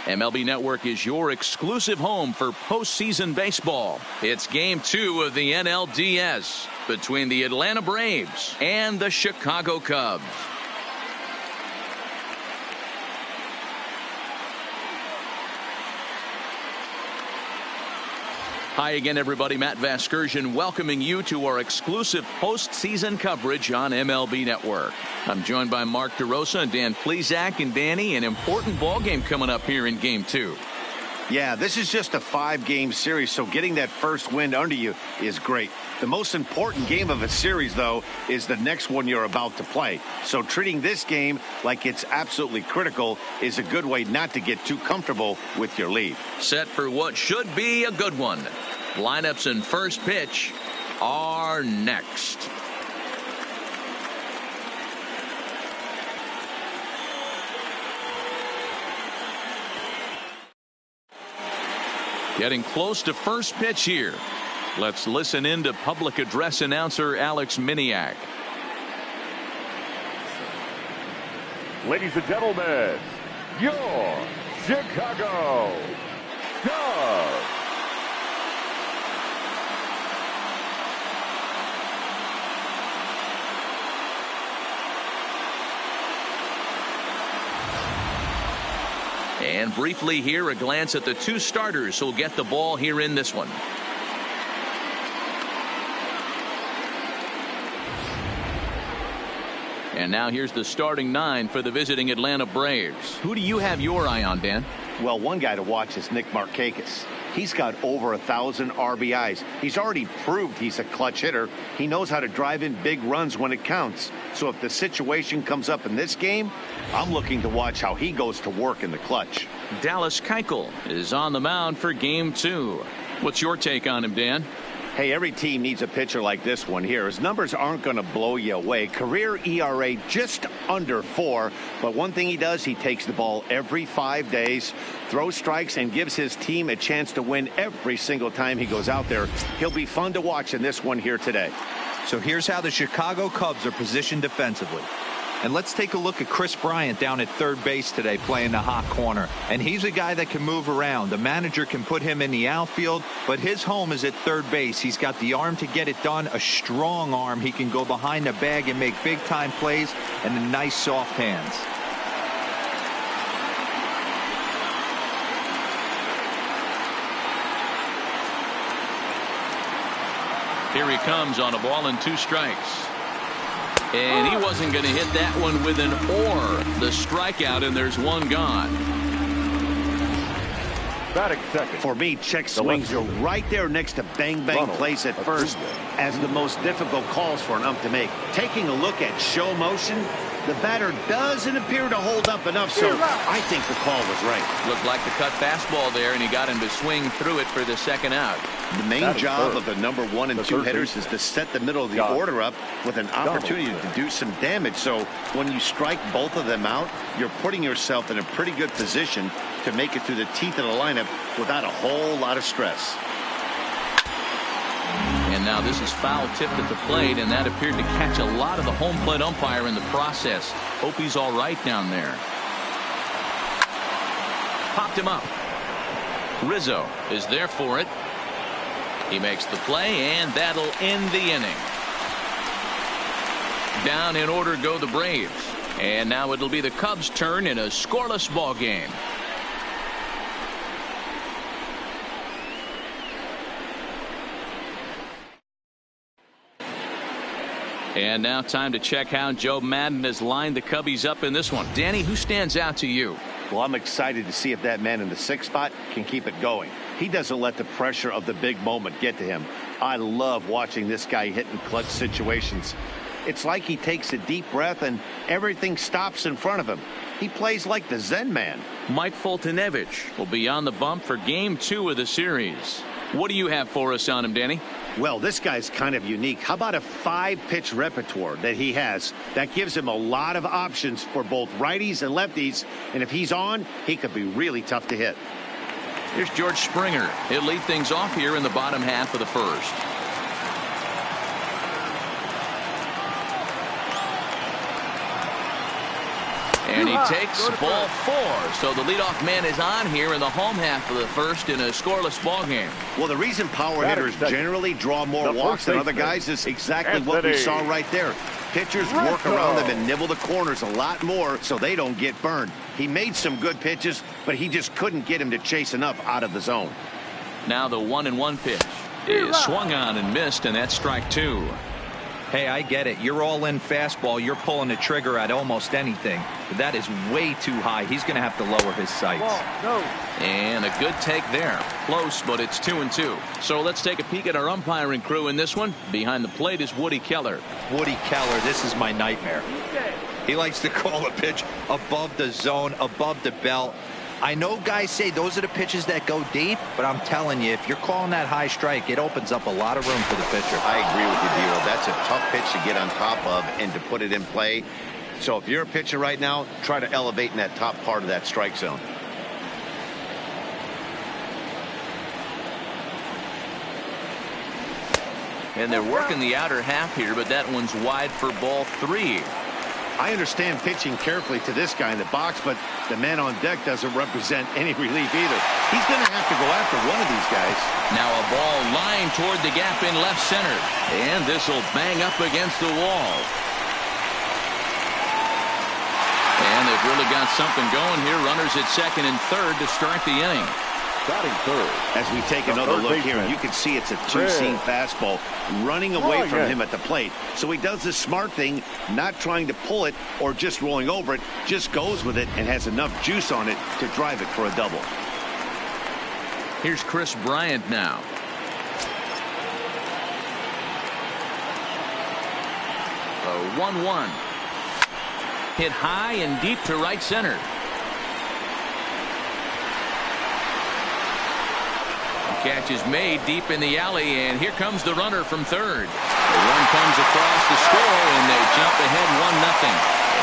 MLB Network is your exclusive home for postseason baseball. It's Game 2 of the NLDS between the Atlanta Braves and the Chicago Cubs. Hi again, everybody. Matt Vasgersian welcoming you to our exclusive postseason coverage on MLB Network. I'm joined by Mark DeRosa and Dan Plesac. And Danny, an important ball game coming up here in Game 2. Yeah, this is just a 5-game series, so getting that first win under you is great. The most important game of a series, though, is the next one you're about to play. So treating this game like it's absolutely critical is a good way not to get too comfortable with your lead. Set for what should be a good one. Lineups and first pitch are next. Getting close to first pitch here. Let's listen in to public address announcer Alex Miniak. Ladies and gentlemen, your Chicago Cubs. And briefly here, a glance at the two starters who'll get the ball here in this one. And now here's the starting 9 for the visiting Atlanta Braves. Who do you have your eye on, Dan? Well, one guy to watch is Nick Markakis. He's got over 1,000 RBIs. He's already proved he's a clutch hitter. He knows how to drive in big runs when it counts. So if the situation comes up in this game, I'm looking to watch how he goes to work in the clutch. Dallas Keuchel is on the mound for Game 2. What's your take on him, Dan? Hey, every team needs a pitcher like this one here. His numbers aren't going to blow you away. Career ERA just under 4. But one thing he does, he takes the ball every 5 days, throws strikes, and gives his team a chance to win every single time he goes out there. He'll be fun to watch in this one here today. So here's how the Chicago Cubs are positioned defensively. And let's take a look at Chris Bryant down at third base today playing the hot corner. And he's a guy that can move around. The manager can put him in the outfield, but his home is at third base. He's got the arm to get it done, a strong arm. He can go behind the bag and make big-time plays, and the nice soft hands. Here he comes on a ball and 2 strikes. And he wasn't going to hit that one with an or. The strikeout, and there's one gone. Batting second. For me, check swings are right there next to bang-bang plays at first as the most difficult calls for an ump to make. Taking a look at show motion, the batter doesn't appear to hold up enough, so I think the call was right. Looked like the cut fastball there, and he got him to swing through it for the second out. The main job of the number 1 and 2 hitters is to set the middle of the order up with an opportunity to do some damage. So when you strike both of them out, you're putting yourself in a pretty good position to make it through the teeth of the lineup without a whole lot of stress. And now this is foul tipped at the plate, and that appeared to catch a lot of the home plate umpire in the process. Hope he's all right down there. Popped him up. Rizzo is there for it. He makes the play, and that'll end the inning. Down in order go the Braves. And now it'll be the Cubs' turn in a scoreless ball game. And now time to check how Joe Madden has lined the Cubbies up in this one. Danny, who stands out to you? Well, I'm excited to see if that man in the 6th spot can keep it going. He doesn't let the pressure of the big moment get to him. I love watching this guy hit in clutch situations. It's like he takes a deep breath and everything stops in front of him. He plays like the Zen man. Mike Foltynewicz will be on the bump for Game 2 of the series. What do you have for us on him, Danny? Well, this guy's kind of unique. How about a 5-pitch repertoire that he has that gives him a lot of options for both righties and lefties, and if he's on, he could be really tough to hit. Here's George Springer. He'll lead things off here in the bottom half of the first. And he takes ball 4. So the leadoff man is on here in the home half of the first in a scoreless ball game. Well, the reason power hitters generally draw more walks than other guys is exactly what we saw right there. Pitchers work around them and nibble the corners a lot more so they don't get burned. He made some good pitches, but he just couldn't get him to chase enough out of the zone. Now the 1-1 pitch is swung on and missed, and that's strike 2. Hey, I get it. You're all in fastball. You're pulling the trigger at almost anything. But that is way too high. He's going to have to lower his sights. And a good take there. Close, but it's 2-2. So let's take a peek at our umpiring crew in this one. Behind the plate is Woody Keller. Woody Keller, this is my nightmare. He likes to call a pitch above the zone, above the belt. I know guys say those are the pitches that go deep, but I'm telling you, if you're calling that high strike, it opens up a lot of room for the pitcher. I agree with you, Dero. That's a tough pitch to get on top of and to put it in play. So if you're a pitcher right now, try to elevate in that top part of that strike zone. And they're working the outer half here, but that one's wide for ball 3. I understand pitching carefully to this guy in the box, but the man on deck doesn't represent any relief either. He's going to have to go after one of these guys. Now a ball lined toward the gap in left center. And this will bang up against the wall. And they've really got something going here. Runners at second and third to start the inning. Batting third. As we take another look here, you can see it's a two-seam fastball running away from him at the plate. So he does the smart thing, not trying to pull it or just rolling over it, just goes with it and has enough juice on it to drive it for a double. Here's Chris Bryant now. A 1-1. Hit high and deep to right center. Catch is made deep in the alley, and here comes the runner from third. The run comes across the score, and they jump ahead 1-0.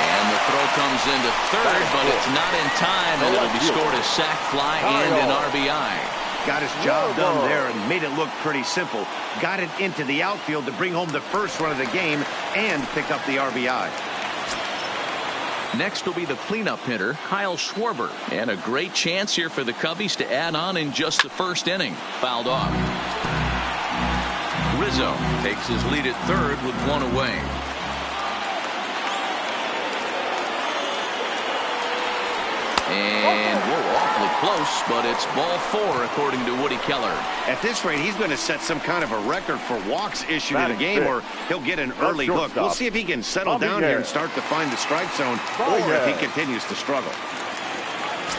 And the throw comes into third, but it's not in time, and it'll be scored as sac fly and an RBI. Got his job done there and made it look pretty simple. Got it into the outfield to bring home the first run of the game and pick up the RBI. Next will be the cleanup hitter, Kyle Schwarber. And a great chance here for the Cubbies to add on in just the first inning. Fouled off. Rizzo takes his lead at third with one away. And we're awfully close, but it's ball 4 according to Woody Keller. At this rate, he's going to set some kind of a record for walks issued in a game, or he'll get an early hook. We'll see if he can settle down here and start to find the strike zone, or if he continues to struggle.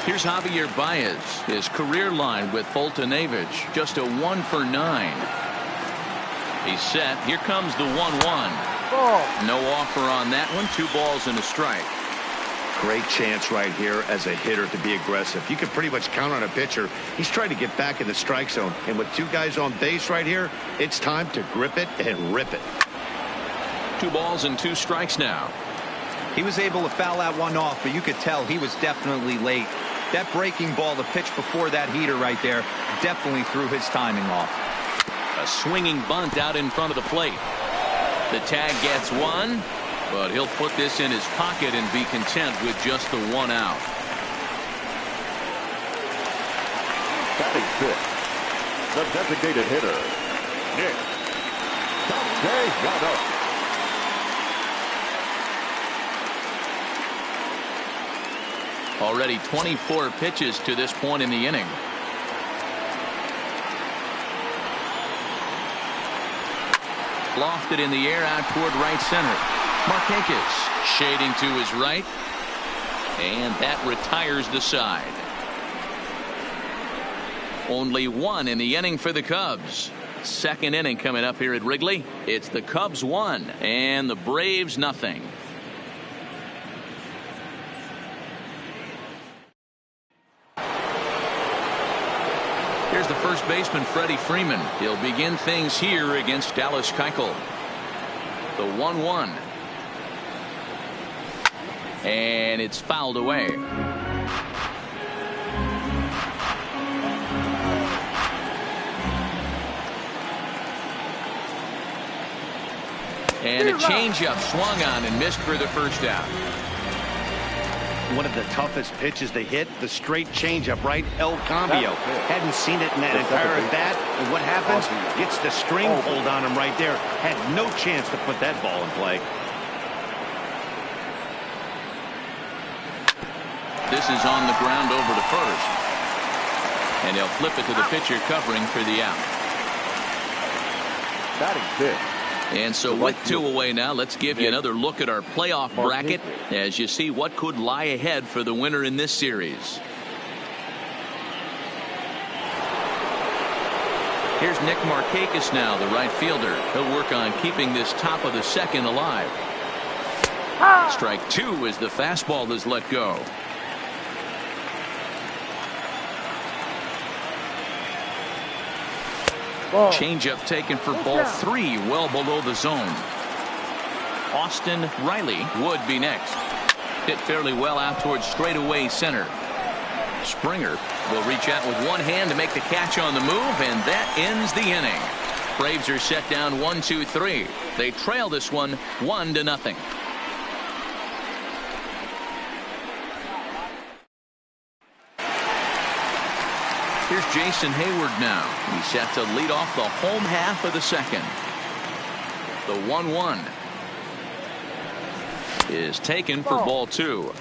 Here's Javier Baez. His career line with Fultonavich, just a 1 for 9. He's set. Here comes the 1-1. No offer on that one. 2 balls and a strike. Great chance right here as a hitter to be aggressive. You can pretty much count on a pitcher. He's trying to get back in the strike zone. And with 2 guys on base right here, it's time to grip it and rip it. 2 balls and 2 strikes now. He was able to foul that one off, but you could tell he was definitely late. That breaking ball, the pitch before that heater right there, definitely threw his timing off. A swinging bunt out in front of the plate. The tag gets 1. But he'll put this in his pocket and be content with just the 1 out. Batting 5th, the designated hitter, Nick Castellanos. Already 24 pitches to this point in the inning. Lofted in the air out toward right center. Markakis shading to his right, and that retires the side. Only 1 in the inning for the Cubs. Second inning coming up here at Wrigley. It's the Cubs 1 and the Braves nothing. Here's the first baseman, Freddie Freeman. He'll begin things here against Dallas Keuchel. The 1-1. And it's fouled away. And a changeup swung on and missed for the first out. One of the toughest pitches to hit, the straight changeup, right? El Cambio. Hadn't seen it in that entire at bat. And what happens? Gets the string pulled on him right there. Had no chance to put that ball in play. This is on the ground over to first. And he'll flip it to the pitcher covering for the out. Batting fifth. And so with 2 away now, let's give you another look at our playoff bracket as you see what could lie ahead for the winner in this series. Here's Nick Markakis now, the right fielder. He'll work on keeping this top of the second alive. Strike 2 as the fastball is let go. Changeup taken for ball 3, well below the zone. Austin Riley would be next. Hit fairly well out towards straightaway center. Springer will reach out with one hand to make the catch on the move, and that ends the inning. Braves are set down 1-2-3. They trail this one 1-0. Here's Jason Hayward now. He's set to lead off the home half of the second. The 1-1 is taken for ball 2.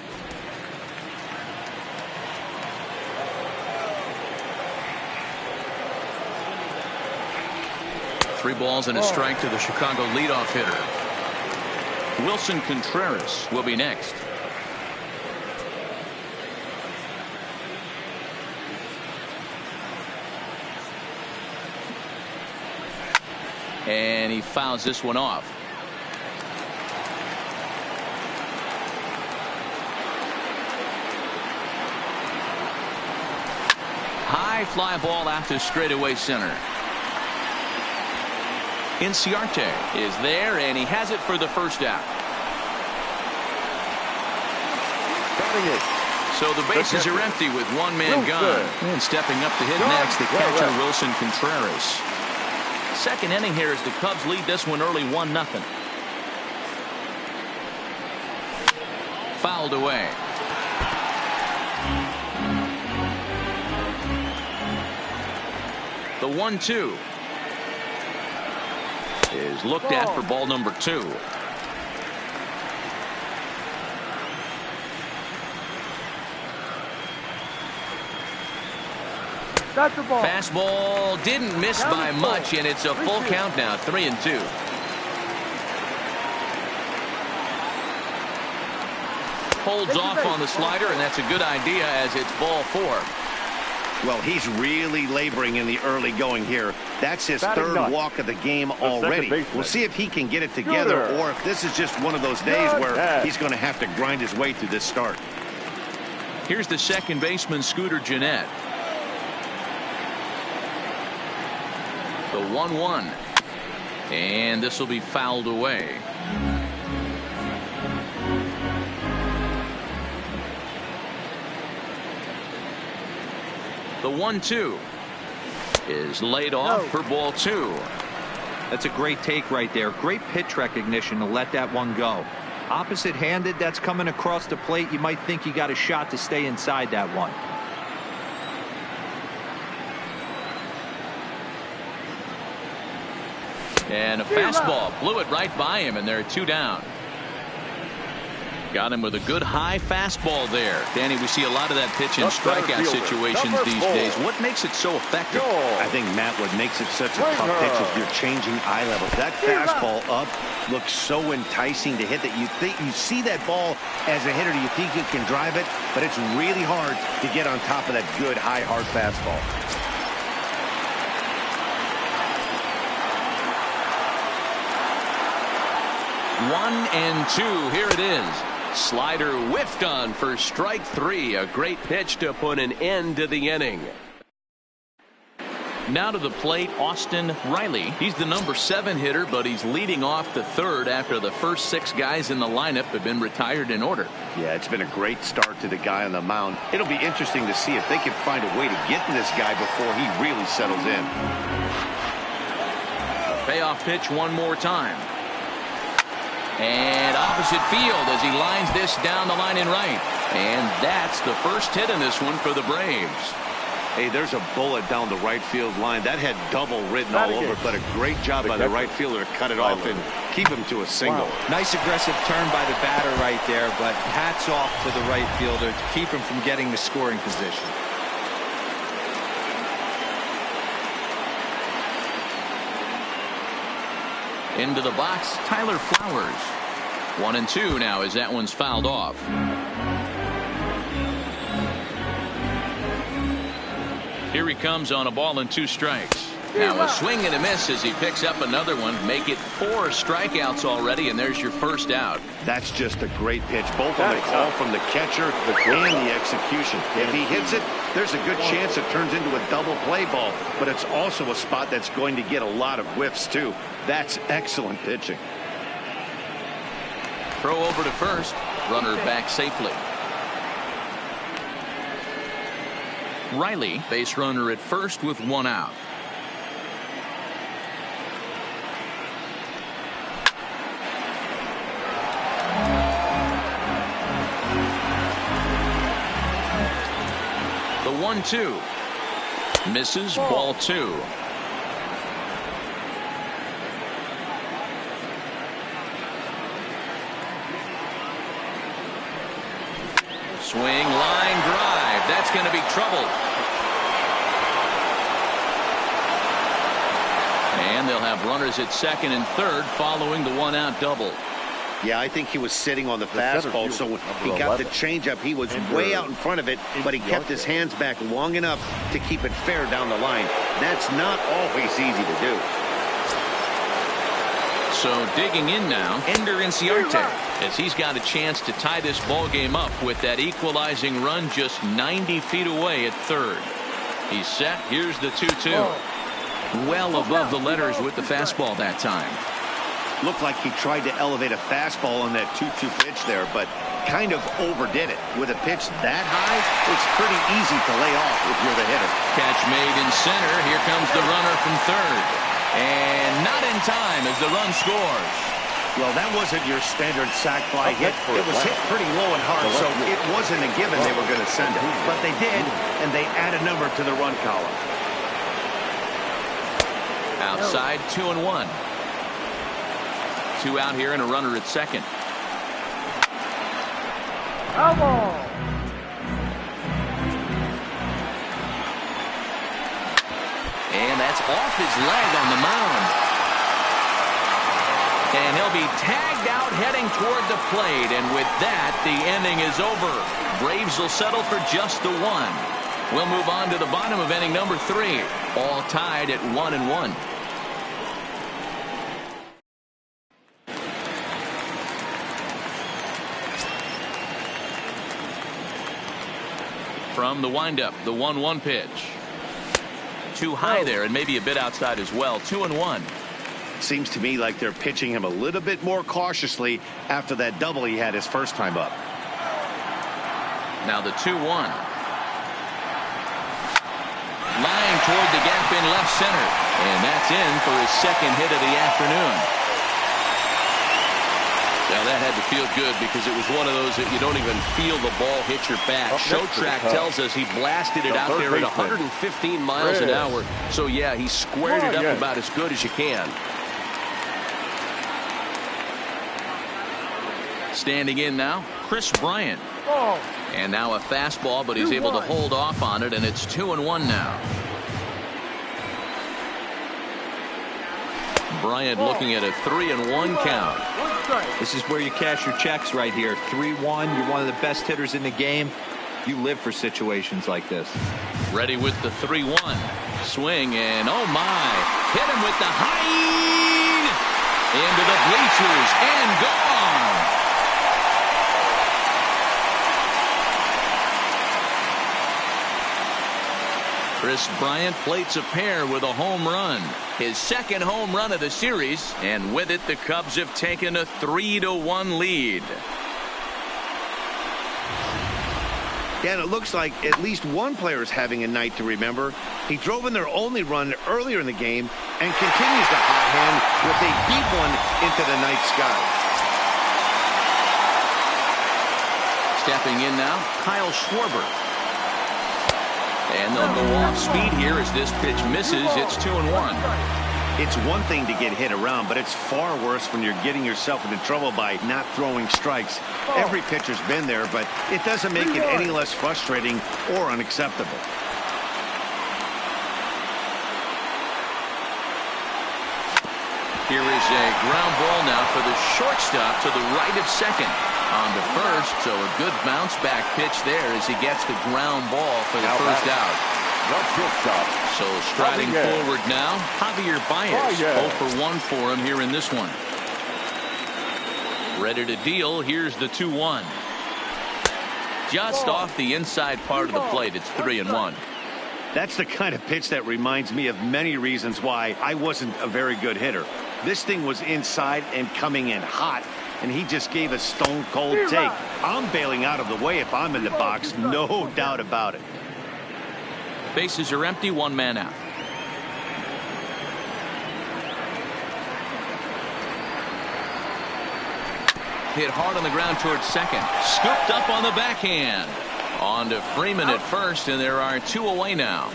Three balls and a strike to the Chicago leadoff hitter. Wilson Contreras will be next. And he fouls this one off. High fly ball out to straightaway center. Inciarte is there, and he has it for the first out. So the bases are empty with one man gone. And stepping up to hit next, the catcher Wilson Contreras. Second inning here as the Cubs lead this one early 1-0. Fouled away. The 1-2 is looked at for ball number 2. Fastball didn't miss by much, and it's a full count now, 3-2. Holds off on the slider, and that's a good idea as it's ball 4. Well, he's really laboring in the early going here. That's his third walk of the game already. We'll see if he can get it together or if this is just one of those days where he's going to have to grind his way through this start. Here's the second baseman, Scooter Gennett. The 1-1, and this will be fouled away. The 1-2 is laid off for ball 2. That's a great take right there. Great pitch recognition to let that one go. Opposite handed, that's coming across the plate. You might think you got a shot to stay inside that one. And a fastball blew it right by him, and they're 2 down. Got him with a good high fastball there. Danny, we see a lot of that pitch in strikeout situations these days. What makes it so effective? I think, Matt, what makes it such a tough pitch is you're changing eye levels. That fastball up looks so enticing to hit that you see that ball as a hitter, you think you can drive it, but it's really hard to get on top of that good high hard fastball. 1-2. Here it is. Slider whiffed on for strike 3. A great pitch to put an end to the inning. Now to the plate, Austin Riley. He's the number 7 hitter, but he's leading off the third after the first 6 guys in the lineup have been retired in order. Yeah, it's been a great start to the guy on the mound. It'll be interesting to see if they can find a way to get to this guy before he really settles in. A payoff pitch one more time. And opposite field as he lines this down the line in right. And that's the first hit in this one for the Braves. Hey, there's a bullet down the right field line. That had double written all over, but a great job by the right fielder to cut it off and keep him to a single. Wow. Nice aggressive turn by the batter right there, but hats off to the right fielder to keep him from getting the scoring position. Into the box, Tyler Flowers. 1-2 now as that one's fouled off. Here he comes on a ball and 2 strikes. Now a swing and a miss as he picks up another one. Make it 4 strikeouts already, and there's your first out. That's just a great pitch, both on the call from the catcher and the execution. If he hits it, there's a good chance it turns into a double play ball, but it's also a spot that's going to get a lot of whiffs too. That's excellent pitching. Throw over to first. Runner back safely. Riley, base runner at first with 1 out. The 1-2. Misses, ball 2. Swing, line drive. That's going to be trouble. And they'll have runners at second and third following the 1-out double. Yeah, I think he was sitting on the fastball, so when he got the changeup, he was way out in front of it, but he kept his hands back long enough to keep it fair down the line. That's not always easy to do. So digging in now, Ender Inciarte, as he's got a chance to tie this ball game up with that equalizing run just 90 feet away at third. He's set. Here's the 2-2. Well above the letters with the fastball that time. Looked like he tried to elevate a fastball on that 2-2 pitch there, but kind of overdid it. With a pitch that high, it's pretty easy to lay off if you're the hitter. Catch made in center. Here comes the runner from third. And not in time as the run scores. Well, that wasn't your standard sac fly hit. It was hit pretty low and hard, so it wasn't a given they were going to send it. But they did, and they add a number to the run column. Outside, 2-1. 2 out here and a runner at second. And that's off his leg on the mound. And he'll be tagged out heading toward the plate. And with that, the inning is over. Braves will settle for just the 1. We'll move on to the bottom of inning number 3. All tied at 1-1. From the windup, the 1-1 pitch. Too high there and maybe a bit outside as well. 2-1. Seems to me like they're pitching him a little bit more cautiously after that double he had his first time up. Now the 2-1. Line toward the gap in left center. And that's in for his second hit of the afternoon. Now that had to feel good because it was one of those that you don't even feel the ball hit your bat. Show track tells us he blasted it out there at 115 miles an hour. So yeah, he squared it up about as good as you can. Standing in now, Chris Bryant. And now a fastball, but he's able to hold off on it, and it's 2-1 now. Bryant looking at a 3-1 count. This is where you cash your checks right here. 3-1. You're one of the best hitters in the game. You live for situations like this. Ready with the 3-1. Swing, and oh my. Hit him with the height. Into the bleachers and gone. Chris Bryant plates a pair with a home run. His second home run of the series, and with it the Cubs have taken a 3-1 lead. Yeah, and it looks like at least one player is having a night to remember. He drove in their only run earlier in the game and continues the hot hand with a deep one into the night sky. Stepping in now, Kyle Schwarber. And they'll go off speed here as this pitch misses. It's 2-1. It's one thing to get hit around, but it's far worse when you're getting yourself into trouble by not throwing strikes. Every pitcher's been there, but it doesn't make it any less frustrating or unacceptable. Here is a ground ball now for the shortstop to the right of second. On to first, so a good bounce back pitch there as he gets the ground ball for the first out. So striding forward now, Javier Baez. 0 for 1 for him here in this one. Ready to deal. Here's the 2-1. Just off the inside part of the plate. It's 3-1. That's the kind of pitch that reminds me of many reasons why I wasn't a very good hitter. This thing was inside and coming in hot, and he just gave a stone cold take. I'm bailing out of the way if I'm in the box, no doubt about it. Bases are empty, 1 man out. Hit hard on the ground towards second. Scooped up on the backhand. On to Freeman at first, and there are 2 away now.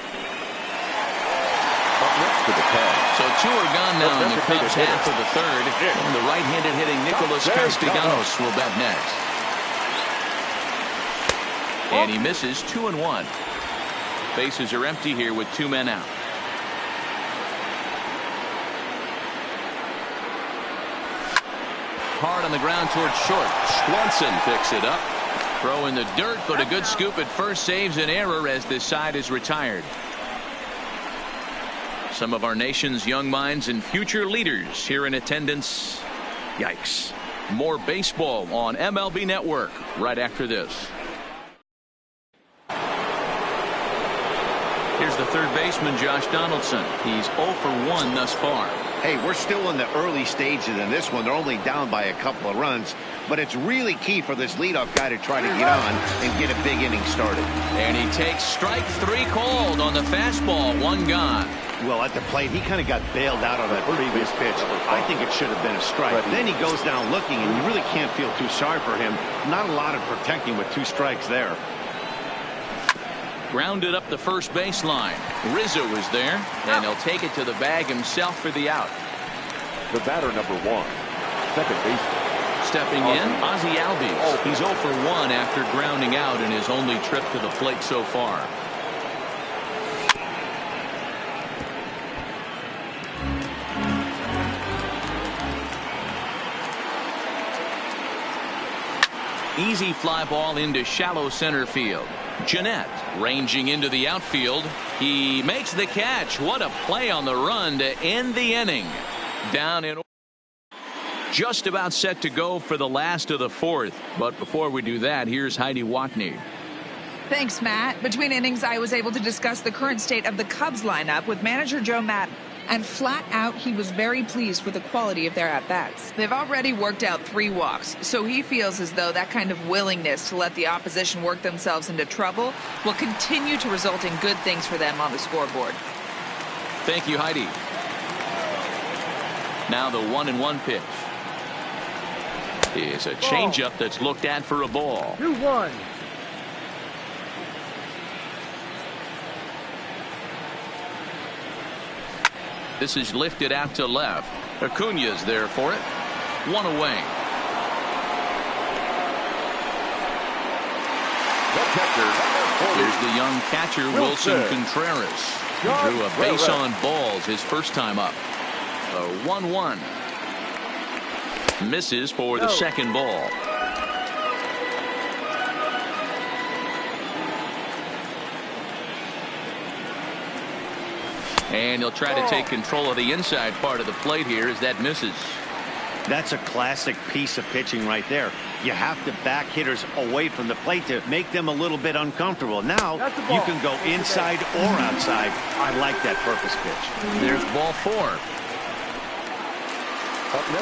So 2 are gone now in the Cubs half of the third. And the right-handed hitting Nicholas Castellanos will bat next. And he misses. 2-1. Bases are empty here with 2 men out. Hard on the ground towards short. Swanson picks it up. Throw in the dirt, but a good scoop at first saves an error as this side is retired. Some of our nation's young minds and future leaders here in attendance. Yikes. More baseball on MLB Network right after this. Here's the third baseman, Josh Donaldson. He's 0 for 1 thus far. Hey, we're still in the early stages in this one. They're only down by a couple of runs, but it's really key for this leadoff guy to try to get on and get a big inning started. And he takes strike 3 called on the fastball. 1 gone. Well, at the plate, he kind of got bailed out on that previous pitch. I think it should have been a strike. Then he goes down looking, and you really can't feel too sorry for him. Not a lot of protecting with 2 strikes there. Grounded up the first baseline. Rizzo is there, and he'll take it to the bag himself for the out. The batter, number 1, second baseman. Stepping in, Ozzie Albies. He's 0 for 1 after grounding out in his only trip to the plate so far. Easy fly ball into shallow center field. Jeanette ranging into the outfield. He makes the catch. What a play on the run to end the inning. Down in. Just about set to go for the last of the 4th. But before we do that, here's Heidi Watney. Thanks, Matt. Between innings, I was able to discuss the current state of the Cubs lineup with manager Joe Maddon. And flat out, he was very pleased with the quality of their at-bats. They've already worked out 3 walks, so he feels as though that kind of willingness to let the opposition work themselves into trouble will continue to result in good things for them on the scoreboard. Thank you, Heidi. Now the 1-1 pitch is a changeup that's looked at for a ball. 2-1. This is lifted out to left. Acuna's there for it. 1 away. Here's the young catcher, Wilson Contreras. He drew a base on balls his first time up. A 1-1. Misses for the second ball. And he'll try to take control of the inside part of the plate here as that misses. That's a classic piece of pitching right there. You have to back hitters away from the plate to make them a little bit uncomfortable. Now you can go inside or outside. I like that purpose pitch. There's ball 4.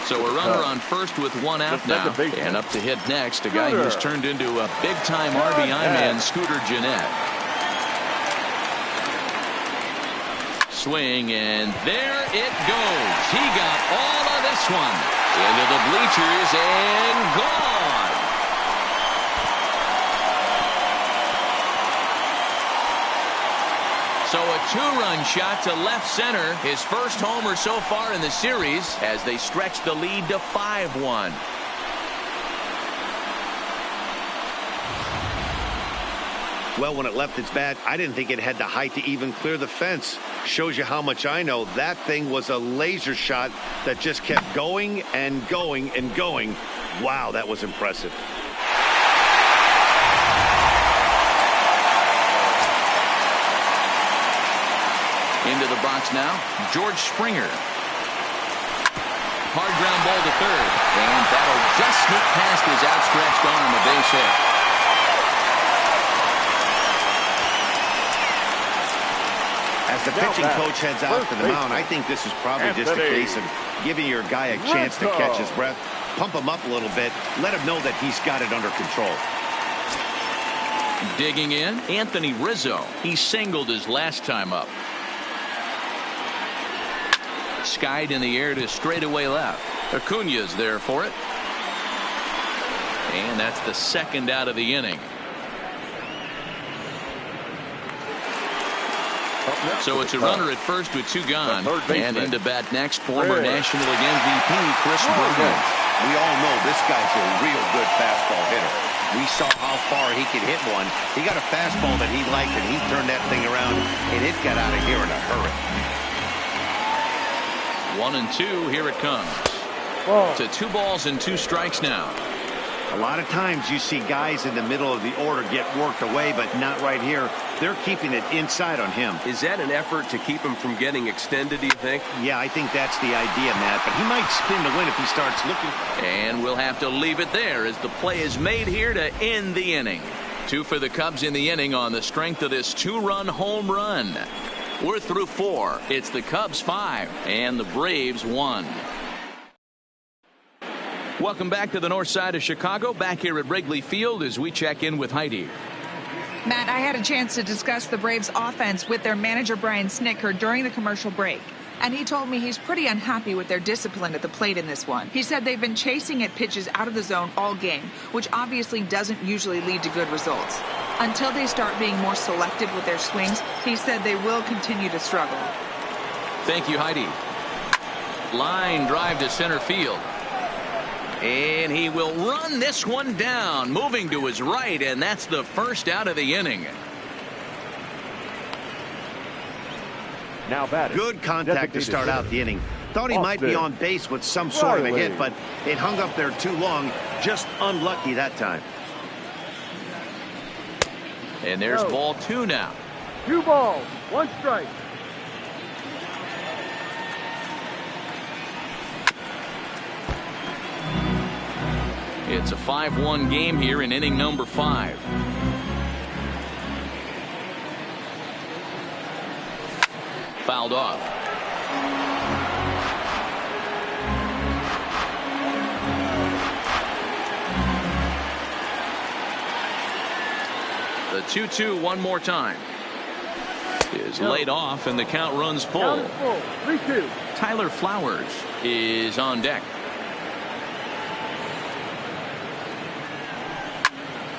So a runner on first with 1 out now. And up to hit next, a guy who's turned into a big-time RBI man, Scooter Jeanette. Swing, and there it goes. He got all of this one into the bleachers and gone. So a two-run shot to left center. His first homer so far in the series as they stretch the lead to 5-1. Well, when it left its bat, I didn't think it had the height to even clear the fence. Shows you how much I know. That thing was a laser shot that just kept going and going and going. Wow, that was impressive. Into the box now, George Springer. Hard ground ball to third, and that'll just sneak past his outstretched arm, a base hit. As the pitching coach heads out to the mound, I think this is probably just a case of giving your guy a chance to catch his breath, pump him up a little bit, let him know that he's got it under control. Digging in, Anthony Rizzo. He singled his last time up. Skied in the air to straightaway left. Acuna's there for it. And that's the second out of the inning. So it's a runner at first with two gone. And into bat next, former National League MVP Chris Bryant. We all know this guy's a real good fastball hitter. We saw how far he could hit one. He got a fastball that he liked, and he turned that thing around, and it got out of here in a hurry. 1-2, here it comes. To 2 balls and 2 strikes now. A lot of times you see guys in the middle of the order get worked away, but not right here. They're keeping it inside on him. Is that an effort to keep him from getting extended, do you think? Yeah, I think that's the idea, Matt, but he might spin to win if he starts looking. And we'll have to leave it there as the play is made here to end the inning. 2 for the Cubs in the inning on the strength of this 2-run home run. We're through 4. It's the Cubs 5 and the Braves 1. Welcome back to the north side of Chicago, back here at Wrigley Field as we check in with Heidi. Matt, I had a chance to discuss the Braves offense with their manager Brian Snitker during the commercial break. And he told me he's pretty unhappy with their discipline at the plate in this one. He said they've been chasing at pitches out of the zone all game, which obviously doesn't usually lead to good results. Until they start being more selective with their swings, he said they will continue to struggle. Thank you, Heidi. Line drive to center field. And he will run this one down, moving to his right, and that's the first out of the inning. Now batting. Good contact to start out the inning. Thought he might be on base with some sort of a hit, but it hung up there too long. Just unlucky that time. And there's ball 2 now. 2 balls, 1 strike. It's a 5-1 game here in inning number 5. Fouled off. The 2-2 one more time. Is laid off and the count runs full. Count is full. 3-2. Tyler Flowers is on deck.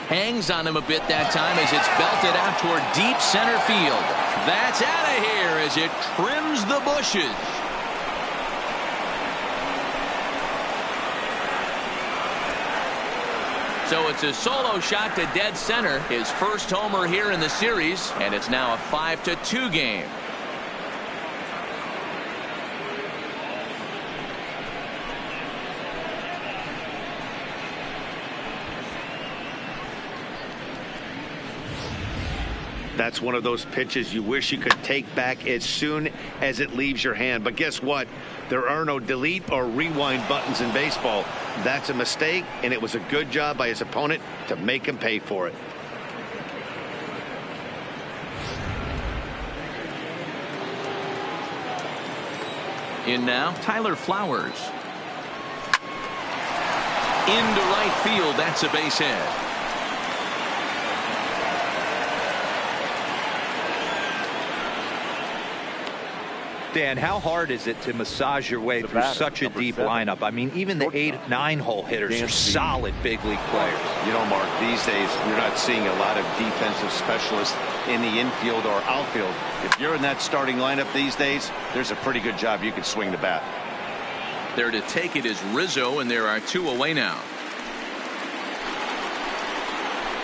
Hangs on him a bit that time as it's belted out toward deep center field. That's out of here as it trims the bushes. So it's a solo shot to dead center. His first homer here in the series, and it's now a 5-2 game. That's one of those pitches you wish you could take back as soon as it leaves your hand. But guess what? There are no delete or rewind buttons in baseball. That's a mistake, and it was a good job by his opponent to make him pay for it. In now, Tyler Flowers. Into right field, that's a base hit. Dan, how hard is it to massage your way through such a deep lineup? I mean, even the 8-9 hole hitters are solid big league players. You know, Mark, these days you're not seeing a lot of defensive specialists. in the infield or outfield. If you're in that starting lineup these days, there's a pretty good job you can swing the bat. There to take it is Rizzo, and there are 2 away now.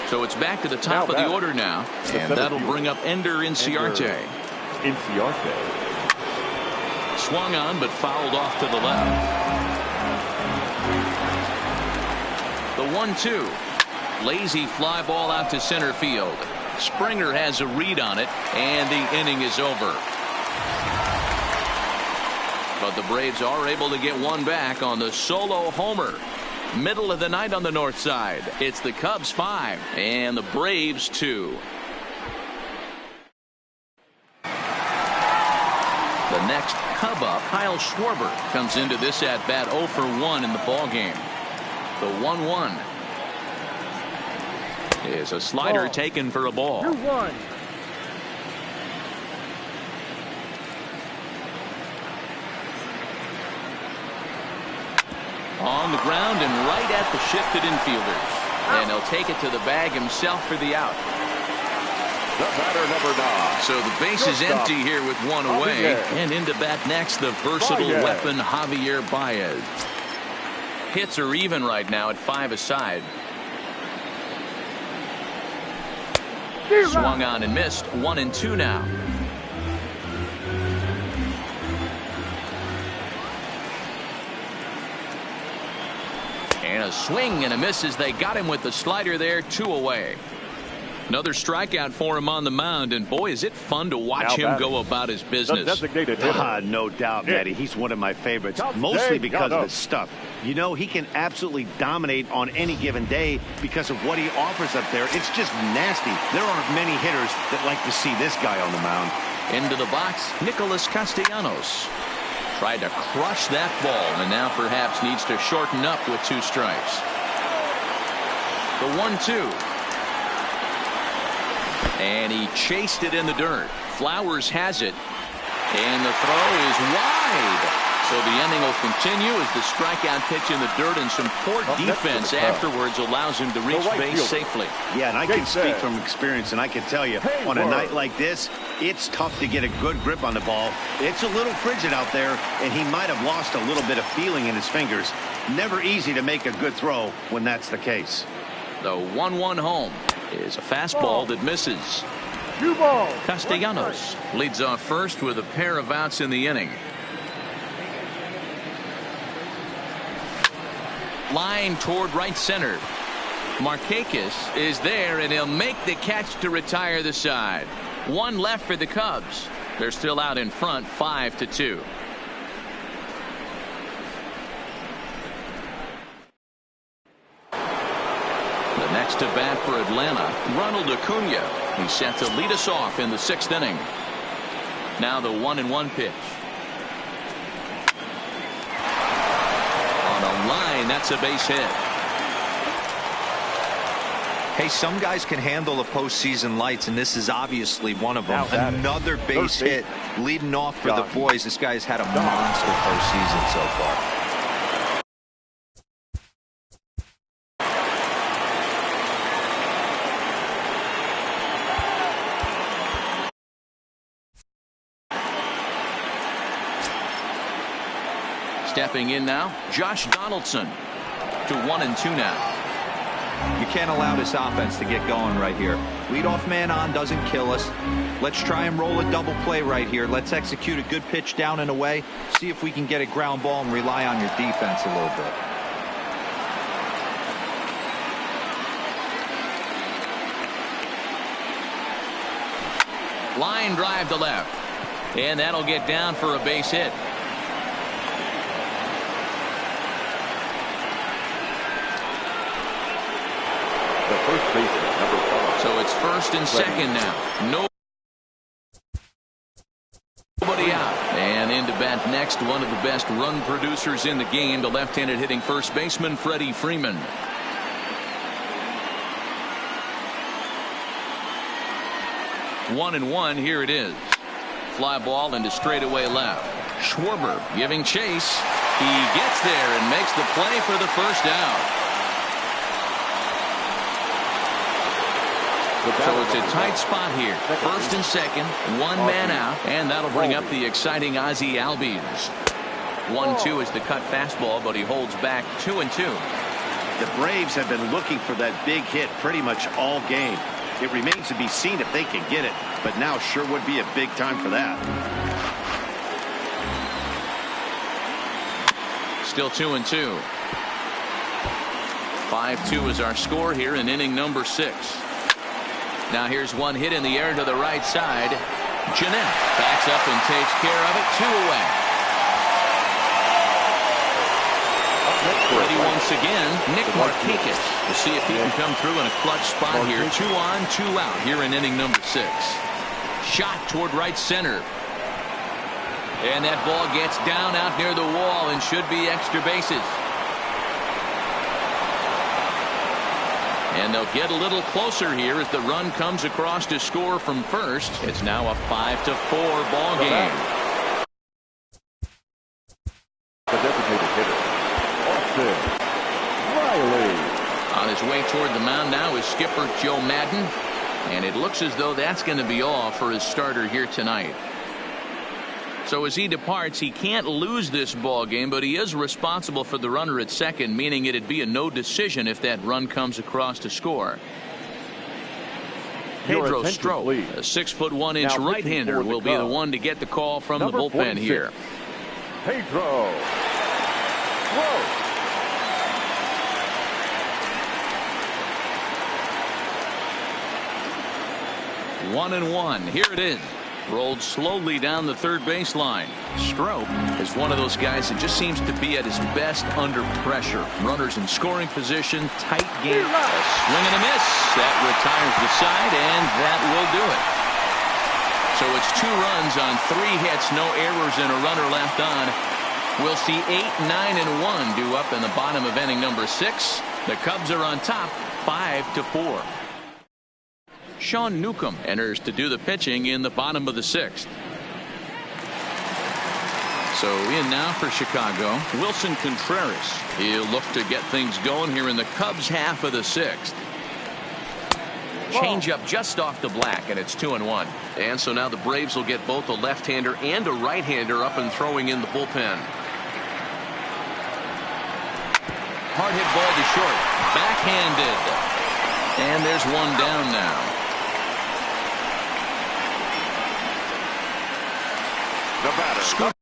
So it's back to the top of the order now, and that'll bring up Ender Inciarte. Swung on, but fouled off to the left. The 1-2. Lazy fly ball out to center field. Springer has a read on it, and the inning is over. But the Braves are able to get one back on the solo homer. Middle of the night on the north side. It's the Cubs 5 and the Braves 2. The next Cub up, Kyle Schwarber, comes into this at bat 0 for 1 in the ball game. The 1-1 is a slider taken for a ball. 2-1. On the ground and right at the shifted infielders. And he'll take it to the bag himself for the out. The batter, number 9. So the base is empty here with 1 away. And into bat next, the versatile weapon Javier Baez. Hits are even right now at 5 aside. Swung on and missed. 1-2 now. And a swing and a miss as they got him with the slider there. 2 away. Another strikeout for him on the mound, and boy, is it fun to watch him go about his business. No doubt, Matty. He's one of my favorites, mostly because of his stuff. You know, he can absolutely dominate on any given day because of what he offers up there. It's just nasty. There aren't many hitters that like to see this guy on the mound. Into the box, Nicholas Castellanos. Tried to crush that ball, and now perhaps needs to shorten up with 2 strikes. The 1-2. And he chased it in the dirt. Flowers has it. And the throw is wide. So the inning will continue as the strikeout pitch in the dirt and some poor defense afterwards allows him to reach base safely. Yeah, and I can speak from experience, and I can tell you, on a night like this, it's tough to get a good grip on the ball. It's a little frigid out there, and he might have lost a little bit of feeling in his fingers. Never easy to make a good throw when that's the case. The 1-1 home is a fastball that misses. 2 balls. Castellanos leads off first with a pair of outs in the inning. Line toward right center. Markakis is there, and he'll make the catch to retire the side. 1 left for the Cubs. They're still out in front, 5-2. The next to bat for Atlanta, Ronald Acuna. He's set to lead us off in the 6th inning. Now the 1-1 pitch. On a line, that's a base hit. Hey, some guys can handle the postseason lights, and this is obviously one of them. Another base hit leading off for the boys. This guy's had a monster postseason so far. Stepping in now, Josh Donaldson to 1-2 now. You can't allow this offense to get going right here. Leadoff man on doesn't kill us. Let's try and roll a double play right here. Let's execute a good pitch down and away. See if we can get a ground ball and rely on your defense a little bit. Line drive to left. And that'll get down for a base hit. First baseman, number 5. So it's first and second now. Nobody out. And into bat next, one of the best run producers in the game, the left-handed hitting first baseman, Freddie Freeman. One and one, here it is. Fly ball into straightaway left. Schwarber giving chase. He gets there and makes the play for the first out. So it's a tight spot here. First and second, one man out, and that'll bring up the exciting Ozzie Albies. 1-2 is the cut fastball, but he holds back 2-2. The Braves have been looking for that big hit pretty much all game. It remains to be seen if they can get it, but now sure would be a big time for that. Still 2-2. 5-2 is our score here in inning number 6. Now here's one hit in the air to the right side. Jeanette backs up and takes care of it. 2 away. Ready once again, Nick Markakis to see if he can come through in a clutch spot here. 2 on, 2 out here in inning number 6. Shot toward right center. And that ball gets down out near the wall and should be extra bases. And they'll get a little closer here as the run comes across to score from first. It's now a 5-4 ball game. The designated hitter, Austin Riley. On his way toward the mound now is skipper Joe Madden. And it looks as though that's going to be all for his starter here tonight. So as he departs, he can't lose this ball game, but he is responsible for the runner at second, meaning it'd be a no decision if that run comes across to score. Pedro Strop, a 6'1" right-hander, will be the one to get the call from the bullpen 46. Here. Pedro. Whoa. 1-1. Here it is. Rolled slowly down the third baseline. Strop is one of those guys that just seems to be at his best under pressure. Runners in scoring position, tight game. A swing and a miss. That retires the side, and that will do it. So it's 2 runs on 3 hits, no errors, and a runner left on. We'll see 8, 9, and 1 due up in the bottom of inning number 6. The Cubs are on top, 5-4. Sean Newcomb enters to do the pitching in the bottom of the 6th. So in now for Chicago, Wilson Contreras. He'll look to get things going here in the Cubs half of the 6th. Change up just off the black, and it's 2-1. And so now the Braves will get both a left-hander and a right-hander up and throwing in the bullpen. Hard hit ball to short. Backhanded. And there's one down now. The batter.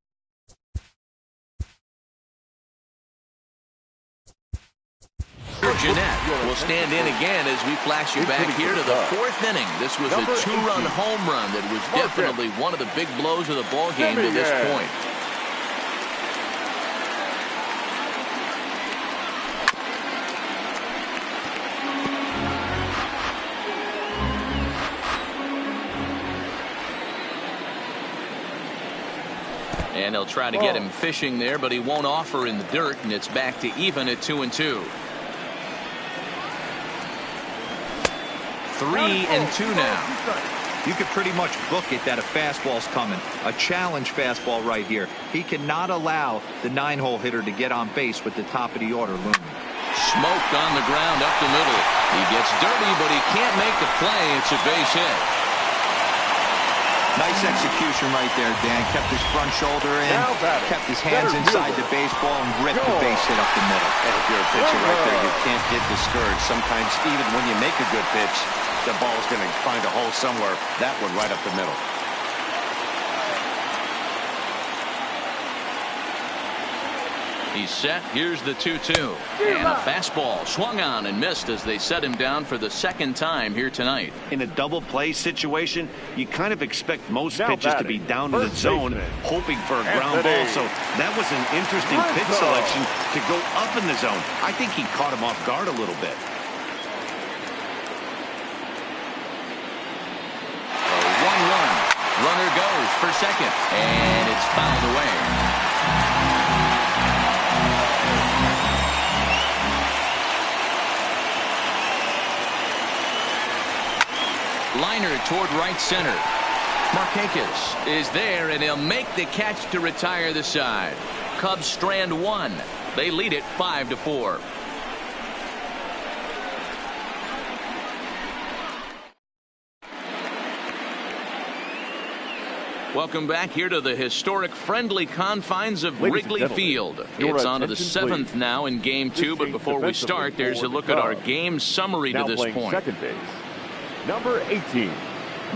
Jeanette will stand in again as we flash you back here to the 4th inning. This was a 2-run home run that was definitely one of the big blows of the ball game to this point. And they'll try to get him fishing there, but he won't offer in the dirt, and it's back to even at 2-2. 3-2 now. You could pretty much book it that a fastball's coming. A challenge fastball right here. He cannot allow the 9-hole hitter to get on base with the top of the order looming. Smoked on the ground up the middle. He gets dirty, but he can't make the play. It's a base hit. Nice execution right there, Dan. Kept his front shoulder in, kept his hands inside the baseball, and ripped the base hit up the middle. And if you're a pitcher right there, you can't get discouraged. Sometimes even when you make a good pitch, the ball's going to find a hole somewhere. That one right up the middle. He's set. Here's the 2-2. And a fastball swung on and missed as they set him down for the 2nd time here tonight. In a double play situation, you kind of expect most pitches to be down in the zone, hoping for a ground ball. So that was an interesting pitch selection to go up in the zone. I think he caught him off guard a little bit. 1-1. Runner goes for second, and it's fouled away. Liner toward right center. Markakis is there, and he'll make the catch to retire the side. Cubs strand 1. They lead it 5-4. Welcome back here to the historic friendly confines of Wrigley Field. It's on to the 7th now in Game 2, but before we start, there's a look at our game summary to this point. Second base, number 18.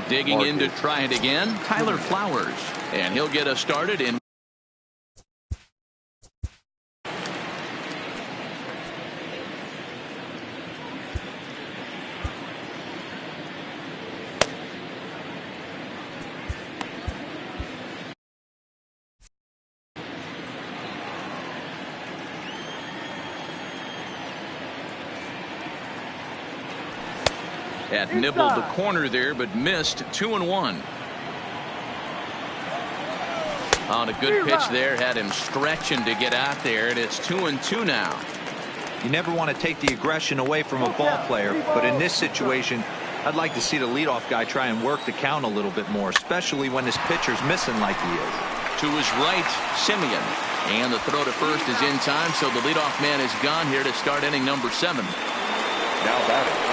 Digging in to try it again, Tyler Flowers. And he'll get us started in. Had nibbled the corner there, but missed. 2-1. On a good pitch there, had him stretching to get out there, and it's 2-2 now. You never want to take the aggression away from a ball player, but in this situation, I'd like to see the leadoff guy try and work the count a little bit more, especially when this pitcher's missing like he is. To his right, Simeon. And the throw to first is in time, so the leadoff man is gone here to start inning number 7. Now batting.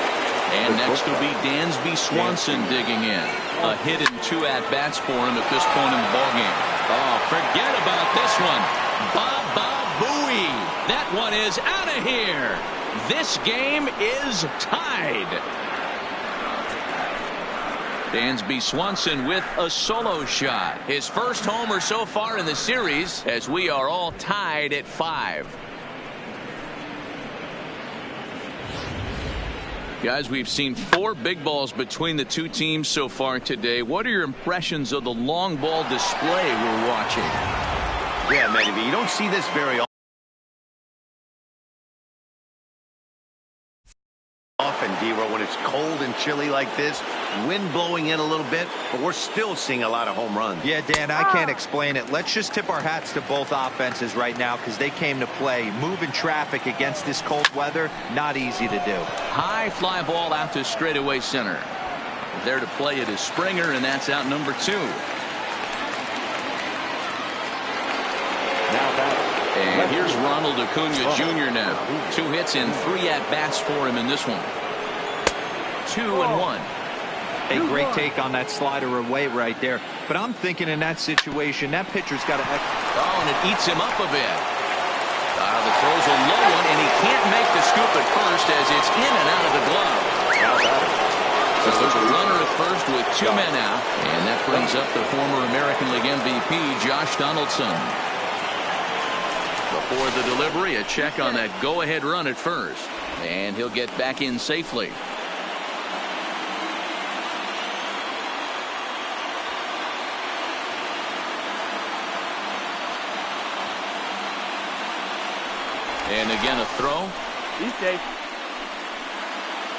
And next will be Dansby Swanson digging in. A hit and 2 at-bats for him at this point in the ballgame. Oh, forget about this one. Baba Booey. That one is out of here. This game is tied. Dansby Swanson with a solo shot. His first homer so far in the series, as we are all tied at 5. Guys, we've seen 4 big balls between the two teams so far today. What are your impressions of the long ball display we're watching? Yeah, maybe. You don't see this very often, D-Row, when it's cold and chilly like this. Wind blowing in a little bit, but we're still seeing a lot of home runs. Yeah, Dan, I can't explain it. Let's just tip our hats to both offenses right now because they came to play. Moving traffic against this cold weather, not easy to do. High fly ball out to straightaway center. There to play it is Springer, and that's out number 2. Now batting. And here's Ronald Acuna Jr. now. 2 hits and 3 at-bats for him in this one. 2-1. A great take on that slider away right there. But I'm thinking in that situation, that pitcher's got to... Oh, and it eats him up a bit. The throw's a low one, and he can't make the scoop at first as it's in and out of the glove. Now batting. So there's a runner at first with 2 men out. And that brings up the former American League MVP, Josh Donaldson. Before the delivery, a check on that go-ahead run at first. And he'll get back in safely. And again, a throw. He's safe.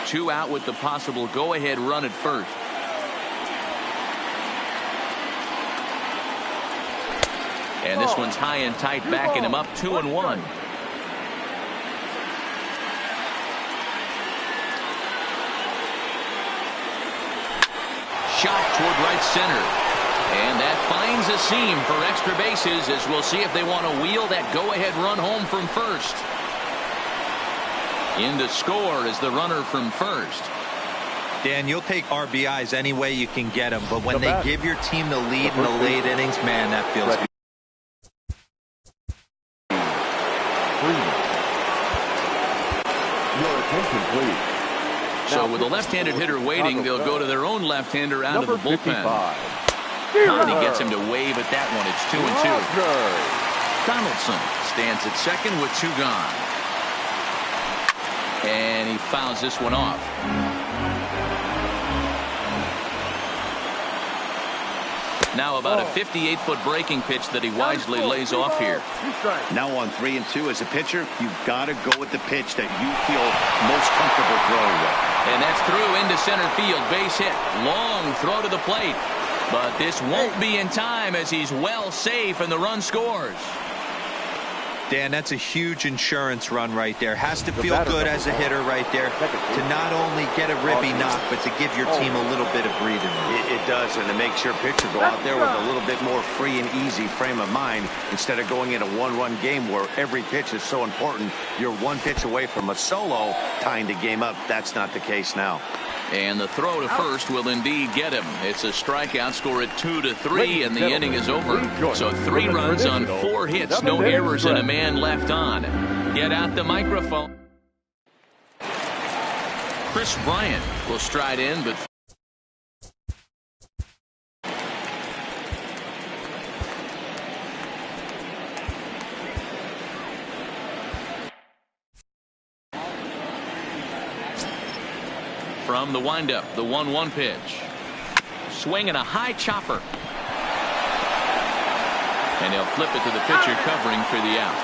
2 out with the possible go-ahead run at first. And this one's high and tight, backing him up. 2-1. Shot toward right center. And that finds a seam for extra bases, as we'll see if they want to wheel that go-ahead run home from first. In to score is the runner from first. Dan, you'll take RBIs any way you can get them, but when they give your team the lead in the late innings, man, that feels good. Your attention, please. So with a left-handed hitter waiting, they'll go to their own left-hander out of the bullpen. Connie gets him to wave at that one. It's 2-2. Donaldson stands at second with 2 gone. And he fouls this one off. Now about a 58-foot breaking pitch that he wisely lays off here. Now on 3-2 as a pitcher, you've got to go with the pitch that you feel most comfortable throwing with. And that's through into center field. Base hit. Long throw to the plate. But this won't be in time as he's well safe and the run scores. Dan, that's a huge insurance run right there. Has to feel good as a hitter right there to not only get a ribby knock, but to give your team a little bit of breathing room. It does, and it makes your pitcher go out there with a little bit more free and easy frame of mind instead of going in a one-run game where every pitch is so important. You're one pitch away from a solo tying the game up. That's not the case now. And the throw to first will indeed get him. It's a strikeout, score at 2-3, and the inning is over. So 3 runs on 4 hits, no errors, and a man left on. Get out the microphone. Chris Bryant will stride in, but from the windup, the 1-1 pitch. Swinging a high chopper. And he'll flip it to the pitcher covering for the out.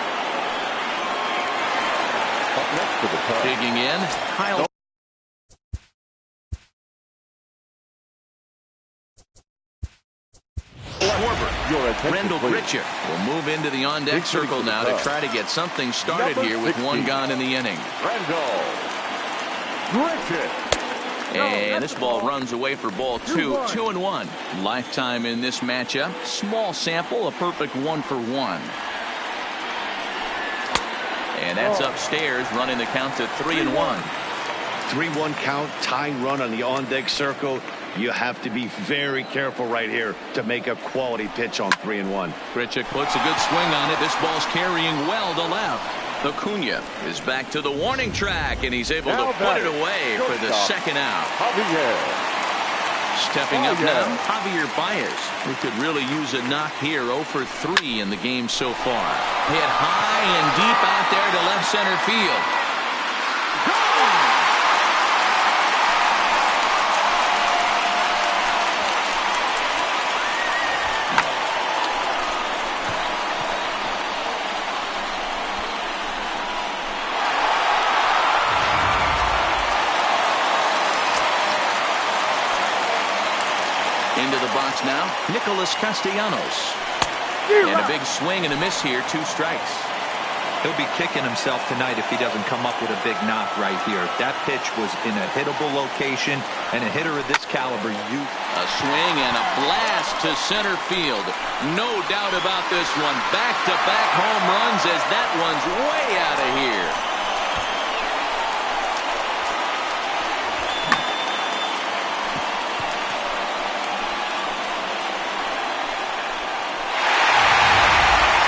Up next to the top. Digging in, Kyle. Rendell Gritchick will move into the on-deck circle now to try to get something started here with 1 gone in the inning. Rendell Gritchick. And this ball runs away for ball 2. 2-1. Lifetime in this matchup. Small sample, a perfect 1 for 1. And that's upstairs, running the count to 3-1. 3-1 count, tying run on the on-deck circle. You have to be very careful right here to make a quality pitch on 3-1. Gritchick puts a good swing on it. This ball's carrying well to left. Acuna is back to the warning track, and he's able to put it away for the second out. Stepping up now, Javier Baez, who could really use a knock here. 0 for 3 in the game so far. Hit high and deep out there to left center field. Into the box now, Nicholas Castellanos. And a big swing and a miss here, 2 strikes. He'll be kicking himself tonight if he doesn't come up with a big knock right here. That pitch was in a hittable location, and a hitter of this caliber, a swing and a blast to center field. No doubt about this one. Back-to-back home runs as that one's way out of here.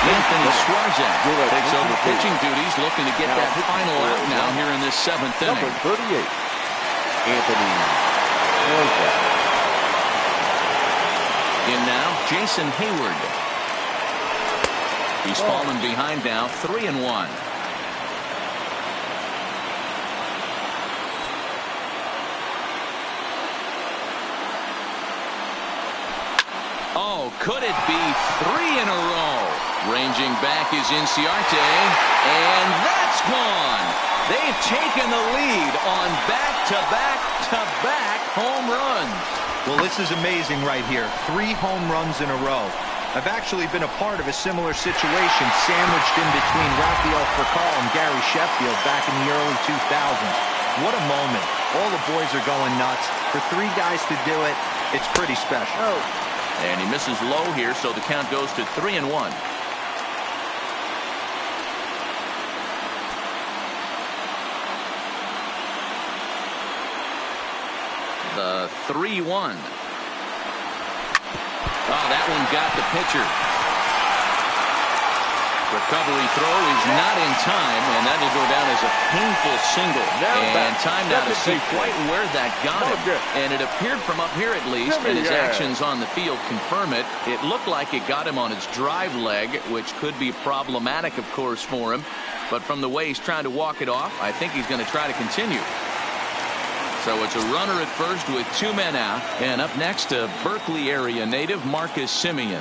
Anthony Swarzak takes over pitching duties, looking to get that final out now here in this 7th inning. Number 38, Anthony Swarzak. In now, Jason Hayward. He's fallen behind now, 3-1. Oh, could it be 3 in a row? Ranging back is Inciarte, and that's gone. They've taken the lead on back-to-back-to-back home runs. Well, this is amazing right here. 3 home runs in a row. I've actually been a part of a similar situation, sandwiched in between Rafael Furcal and Gary Sheffield back in the early 2000s. What a moment. All the boys are going nuts. For 3 guys to do it, it's pretty special. And he misses low here, so the count goes to 3-1. The 3-1. Oh, that one got the pitcher. Recovery throw is not in time, and that'll go down as a painful single. And time now to see quite where that got him. And it appeared from up here at least, and his actions on the field confirm it. It looked like it got him on his drive leg, which could be problematic, of course, for him. But from the way he's trying to walk it off, I think he's going to try to continue. So it's a runner at first with 2 men out. And up next, a Berkeley area native, Marcus Semien.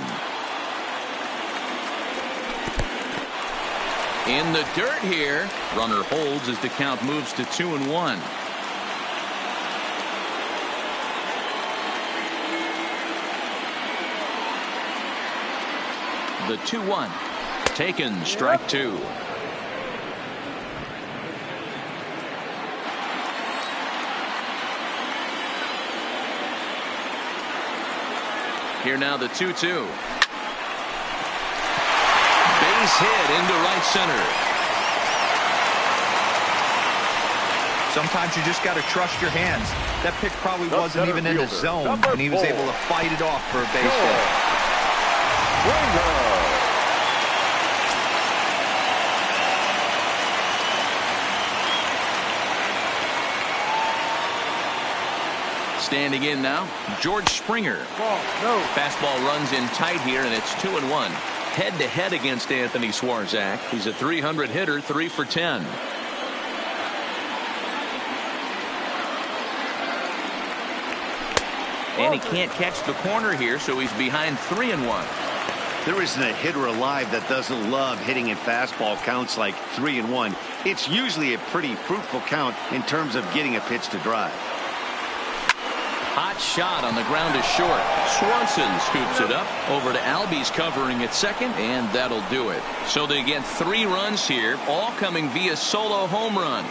In the dirt here. Runner holds as the count moves to 2-1. The 2-1. Taken, strike two. Here now the 2-2. Base hit into right center. Sometimes you just got to trust your hands. That pitch probably wasn't even in the zone, and he was able to fight it off for a base hit. Standing in now, George Springer. Fastball runs in tight here, and it's 2-1. Head-to-head against Anthony Swarzak. He's a 300 hitter, 3 for 10. And he can't catch the corner here, so he's behind 3-1. There isn't a hitter alive that doesn't love hitting in fastball counts like 3-1. It's usually a pretty fruitful count in terms of getting a pitch to drive. Hot shot on the ground is short. Swanson scoops it up. Over to Albies covering at second, and that'll do it. So they get 3 runs here, all coming via solo home runs.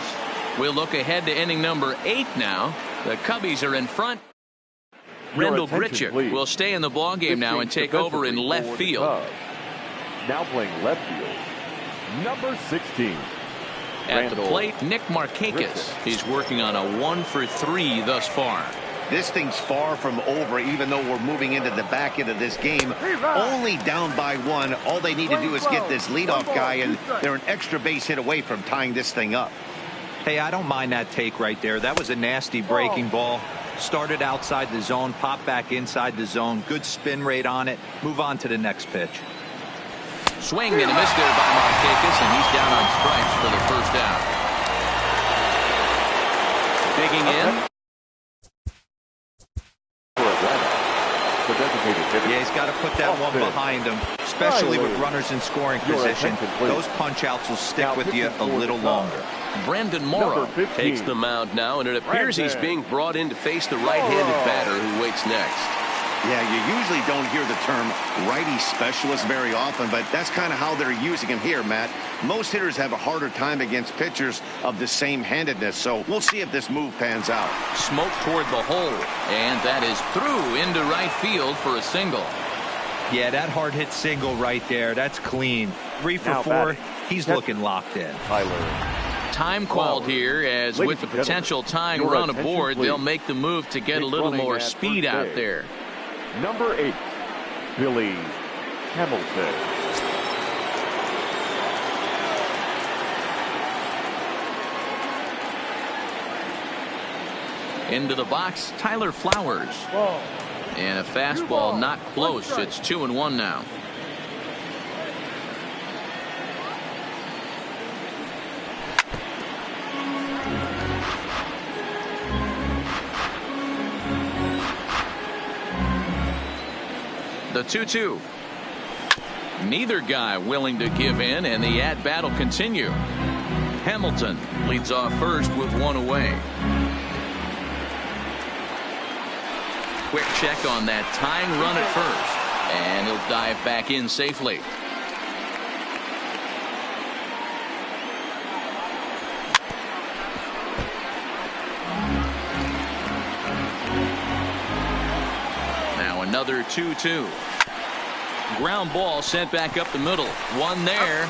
We'll look ahead to inning number 8 now. The Cubbies are in front. Rendell Grichuk will stay in the ballgame now and take over in left field. Now playing left field, number 16. At the plate, Nick Markakis. He's working on a 1 for 3 thus far. This thing's far from over, even though we're moving into the back end of this game. Only down by 1. All they need to do is get this leadoff guy, and they're an extra base hit away from tying this thing up. Hey, I don't mind that take right there. That was a nasty breaking ball. Started outside the zone, popped back inside the zone. Good spin rate on it. Move on to the next pitch. Swing and a miss there by Markakis, and he's down on strikes for the first out. Digging in. Yeah, he's got to put that one behind him, especially with runners in scoring position. Those punch-outs will stick with you a little longer. Brandon Morrow takes the mound now, and it appears he's being brought in to face the right-handed batter who waits next. Yeah, you usually don't hear the term righty specialist very often, but that's kind of how they're using him here, Matt. Most hitters have a harder time against pitchers of the same handedness, so we'll see if this move pans out. Smoke toward the hole, and that is through into right field for a single. Yeah, that hard hit single right there, that's clean. 3 for 4, he's looking locked in. Time called here, as with the potential tying run aboard, they'll make the move to get a little more speed out there. Number 8, Billy Hamilton. Into the box, Tyler Flowers. And a fastball not close. It's 2-1 now. The 2-2. Neither guy willing to give in, and the at-bat will continue. Hamilton leads off first with 1 away. Quick check on that tying run at first, and he'll dive back in safely. Now another 2-2. Ground ball sent back up the middle. One there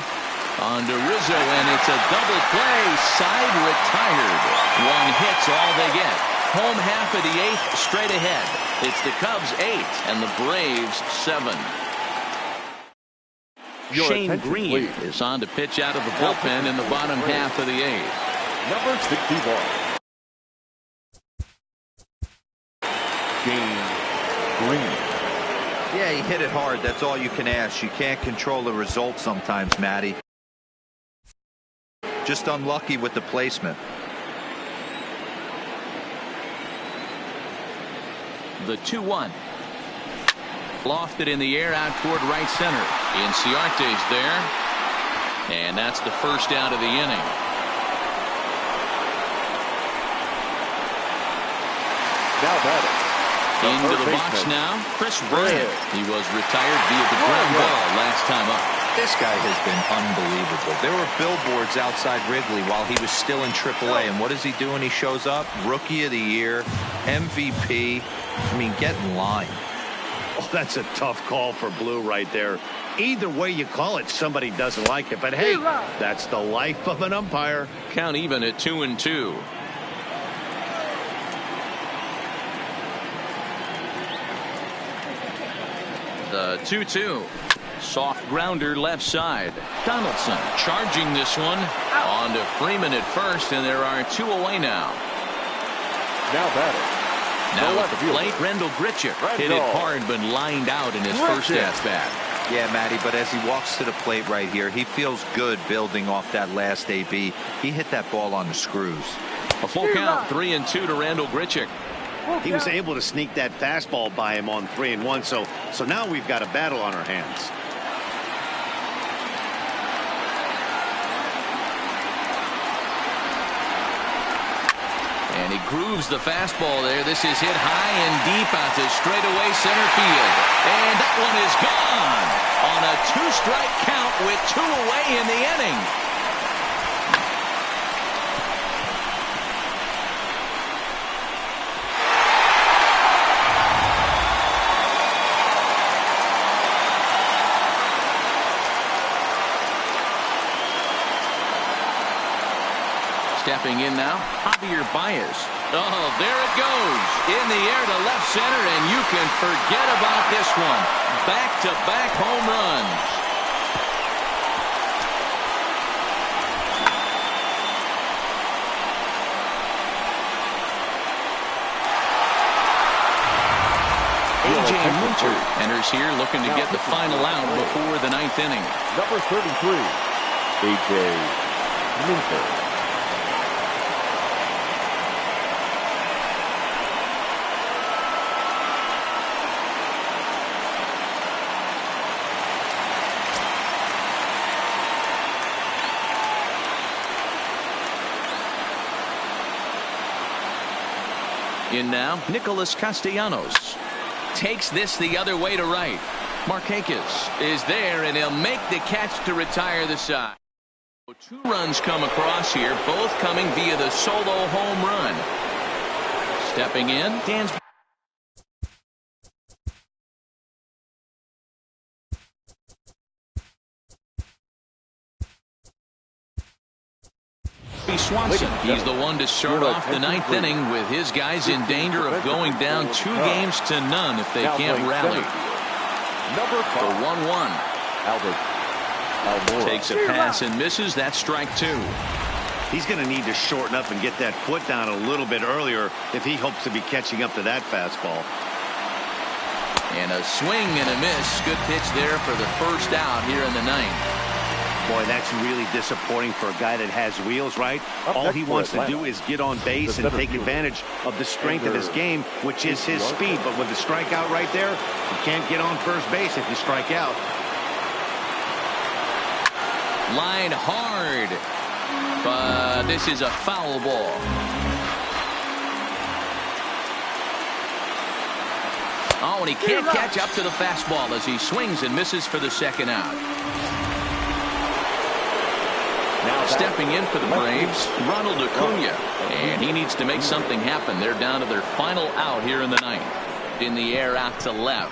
on to Rizzo, and it's a double play. Side retired. 1 hit's all they get. Home half of the 8th straight ahead. It's the Cubs 8 and the Braves 7. Shane Green is on to pitch out of the bullpen in the bottom half of the 8th. Number 61. Shane Green. Yeah, he hit it hard. That's all you can ask. You can't control the result sometimes, Matty. Just unlucky with the placement. The 2-1. Lofted in the air out toward right center. Inciarte's there. And that's the first out of the inning. Now batting. Into the box now, Chris Bryant. He was retired via the ground ball last time up. This guy has been unbelievable. There were billboards outside Wrigley while he was still in AAA, and what is he doing? He shows up, Rookie of the Year, MVP. I mean, get in line. Oh, that's a tough call for Blue right there. Either way you call it, somebody doesn't like it. But hey, that's the life of an umpire. Count even at 2-2. The 2-2. Soft grounder left side. Donaldson charging this one. On to Freeman at first, and there are 2 away now. Now batting. Now at the plate, Rendell Grichuk hit it hard but lined out in his first at-bat. Yeah, Matty, but as he walks to the plate right here, he feels good building off that last AB. He hit that ball on the screws. A full count, 3-2 to Rendell Grichuk. He was able to sneak that fastball by him on 3-1, so now we've got a battle on our hands. And he grooves the fastball there. This is hit high and deep out to straightaway center field. And that one is gone on a 2-strike count with 2 away in the inning. Stepping in now, Javier Baez. Oh, there it goes. In the air to left center, and you can forget about this one. Back-to-back home runs. A.J. Minter enters here looking to get the final out before the 9th inning. Number 33, A.J. Minter. In now, Nicholas Castellanos takes this the other way to right. Markakis is there, and he'll make the catch to retire the side. 2 runs come across here, both coming via the solo home run. Stepping in, Dan's. Swanson. He's the one to start off the 9th inning with his guys in danger of going down 2-0 if they can't rally. Number 5, the 1-1. Takes a pass and misses. That's strike 2. He's going to need to shorten up and get that foot down a little bit earlier if he hopes to be catching up to that fastball. And a swing and a miss. Good pitch there for the first out here in the 9th. Boy, that's really disappointing for a guy that has wheels, right? All he wants to do is get on base and take advantage of the strength of his game, which is his speed. But with the strikeout right there, you can't get on first base if you strike out. Line hard, but this is a foul ball. Oh, and he can't catch up to the fastball as he swings and misses for the second out. Stepping in for the Braves, Ronald Acuna, and he needs to make something happen. They're down to their final out here in the 9th. In the air out to left.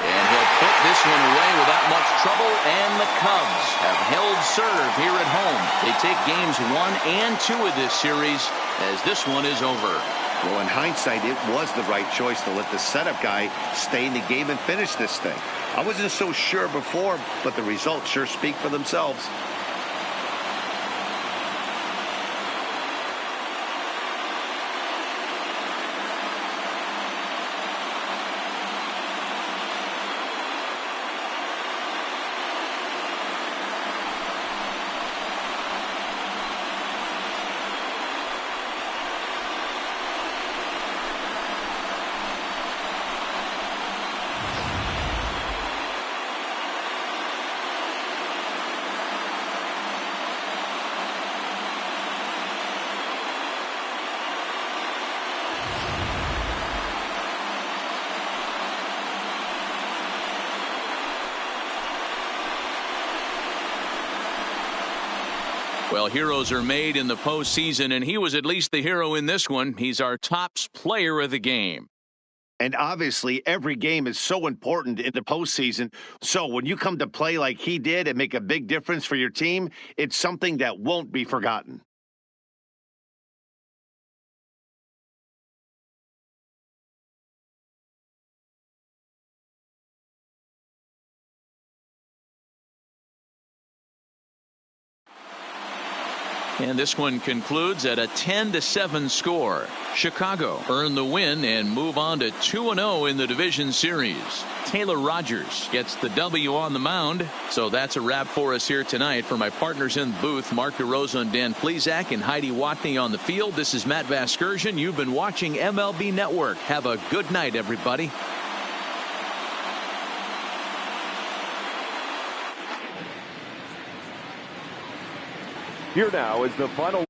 And he'll put this one away without much trouble, and the Cubs have held serve here at home. They take games 1 and 2 of this series as this one is over. Well, in hindsight, it was the right choice to let the setup guy stay in the game and finish this thing. I wasn't so sure before, but the results sure speak for themselves. Well, heroes are made in the postseason, and he was at least the hero in this one. He's our top player of the game. And obviously, every game is so important in the postseason. So when you come to play like he did and make a big difference for your team, it's something that won't be forgotten. And this one concludes at a 10-7 score. Chicago earn the win and move on to 2-0 in the division series. Taylor Rogers gets the W on the mound. So that's a wrap for us here tonight. For my partners in the booth, Mark DeRosa and Dan Plesac and Heidi Watney on the field, this is Matt Vasgersian. You've been watching MLB Network. Have a good night, everybody. Here now is the final.